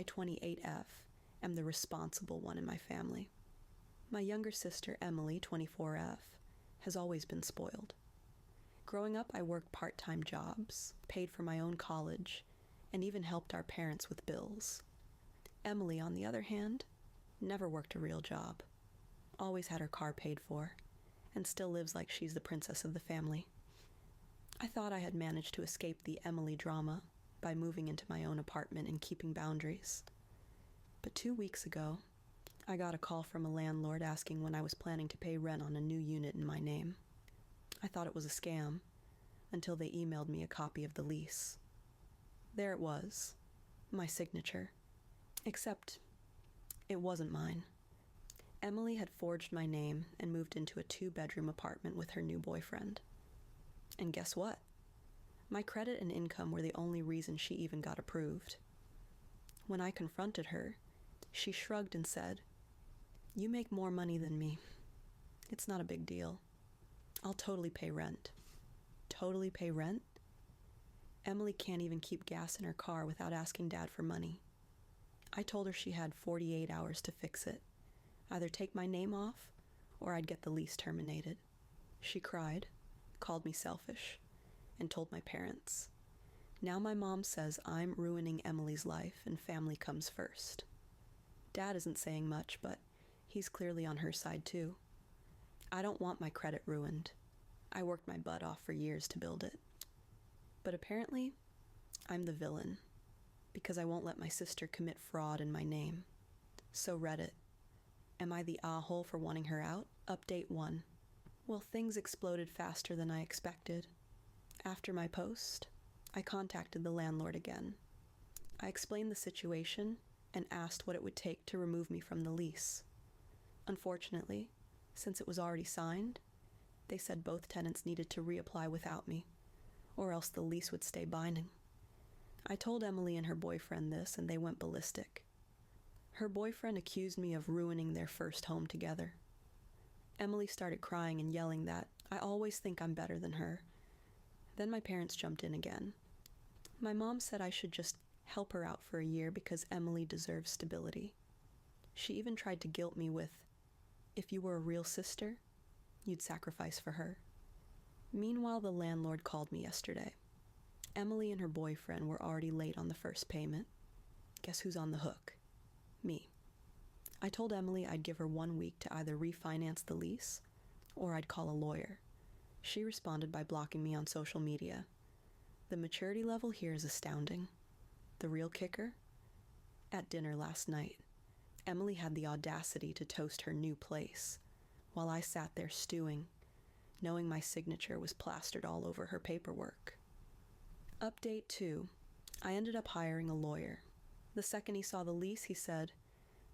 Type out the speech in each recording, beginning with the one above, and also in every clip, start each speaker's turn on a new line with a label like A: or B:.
A: I, 28F, am the responsible one in my family. My younger sister, Emily, 24F, has always been spoiled. Growing up, I worked part-time jobs, paid for my own college, and even helped our parents with bills. Emily, on the other hand, never worked a real job, always had her car paid for, and still lives like she's the princess of the family. I thought I had managed to escape the Emily drama by moving into my own apartment and keeping boundaries. But 2 weeks ago, I got a call from a landlord asking when I was planning to pay rent on a new unit in my name. I thought it was a scam, until they emailed me a copy of the lease. There it was, my signature. Except, it wasn't mine. Emily had forged my name and moved into a 2-bedroom apartment with her new boyfriend. And guess what? My credit and income were the only reason she even got approved. When I confronted her, she shrugged and said, "You make more money than me. It's not a big deal. I'll totally pay rent." Totally pay rent? Emily can't even keep gas in her car without asking Dad for money. I told her she had 48 hours to fix it. Either take my name off, or I'd get the lease terminated. She cried, called me selfish, and told my parents. Now my mom says I'm ruining Emily's life and family comes first. Dad isn't saying much, but he's clearly on her side too. I don't want my credit ruined. I worked my butt off for years to build it. But apparently, I'm the villain, because I won't let my sister commit fraud in my name. So Reddit, am I the a-hole for wanting her out? Update 1. Well, things exploded faster than I expected. After my post, I contacted the landlord again. I explained the situation and asked what it would take to remove me from the lease. Unfortunately, since it was already signed, they said both tenants needed to reapply without me, or else the lease would stay binding. I told Emily and her boyfriend this, and they went ballistic. Her boyfriend accused me of ruining their first home together. Emily started crying and yelling that I always think I'm better than her. Then my parents jumped in again. My mom said I should just help her out for a year because Emily deserves stability. She even tried to guilt me with, "If you were a real sister, you'd sacrifice for her." Meanwhile, the landlord called me yesterday. Emily and her boyfriend were already late on the first payment. Guess who's on the hook? Me. I told Emily I'd give her 1 week to either refinance the lease or I'd call a lawyer. She responded by blocking me on social media. The maturity level here is astounding. The real kicker? At dinner last night, Emily had the audacity to toast her new place, while I sat there stewing, knowing my signature was plastered all over her paperwork. Update 2. I ended up hiring a lawyer. The second he saw the lease, he said,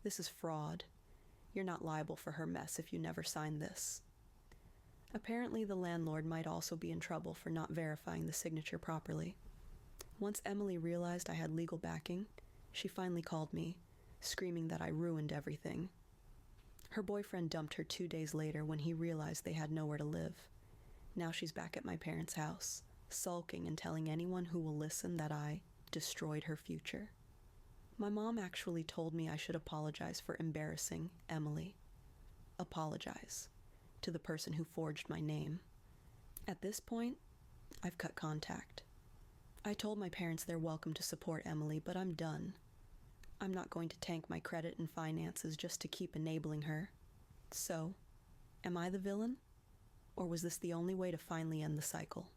A: "This is fraud. You're not liable for her mess if you never sign this." Apparently, the landlord might also be in trouble for not verifying the signature properly. Once Emily realized I had legal backing, she finally called me, screaming that I ruined everything. Her boyfriend dumped her 2 days later when he realized they had nowhere to live. Now she's back at my parents' house, sulking and telling anyone who will listen that I destroyed her future. My mom actually told me I should apologize for embarrassing Emily. Apologize to the person who forged my name. At this point, I've cut contact. I told my parents they're welcome to support Emily, but I'm done. I'm not going to tank my credit and finances just to keep enabling her. So, am I the villain? Or was this the only way to finally end the cycle?